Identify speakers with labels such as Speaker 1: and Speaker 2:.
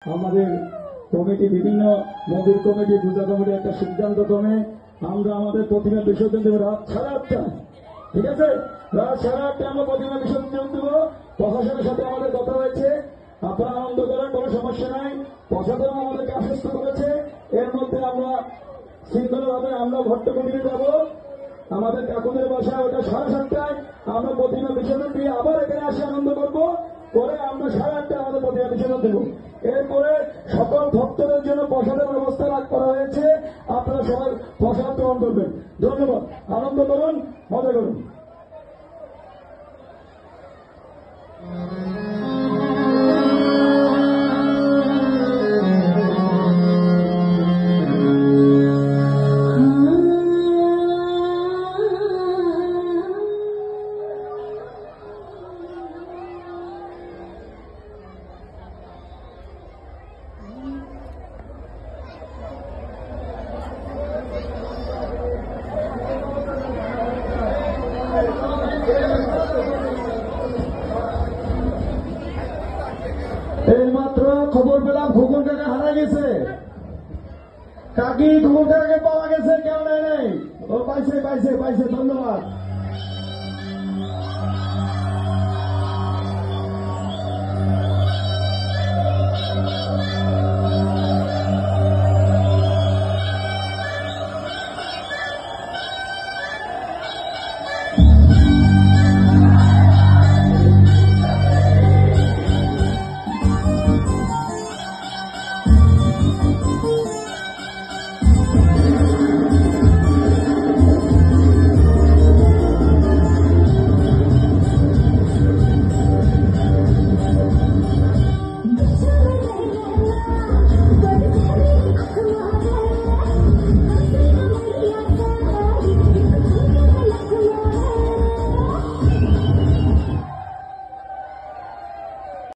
Speaker 1: আমাদের কমিটি বিভিন্ন মন্দির কমিটি পূজা কমিটি একটা সিদ্ধান্ত ক্রমে আমরা আমাদের প্রতিমা বিসর্জন দেবো রাত 8:30। ঠিক আছে, রাত 8:30 আমরা প্রতিমা বিসর্জন দেব। প্রশাসনের সাথে আমাদের কথা হয়েছে, আপনারা আনন্দ করার কোনো সমস্যা নাই। প্রশাসন আমাদেরকে আশ্বস্ত করেছে এর মধ্যে আমরা শৃঙ্খলাভাবে আমরা ভট্ট কমিটি যাব। আমাদের কাকুদের বাসায় ওটা 7:30টায় আমরা প্রতিমা বিসর্জন দিয়ে আবার এখানে আসে আনন্দ করবো, করে আমরা 8:30টায় আমাদের প্রতিমা বিসর্জন দেব। এরপরে সকল ভক্তদের জন্য প্রসাদের ব্যবস্থা করা হয়েছে, আপনারা সবাই প্রসাদ গ্রহণ করবেন। ধন্যবাদ। আনন্দ করুন, মজা করুন।
Speaker 2: এইমাত্র খবর পেলাম খোকন কাকা হারা গেছে। কাকি খোকন কাকাকে পাওয়া গেছে, কেউ নেই। ও পাইছে পাইছে পাইছে, ধন্যবাদ।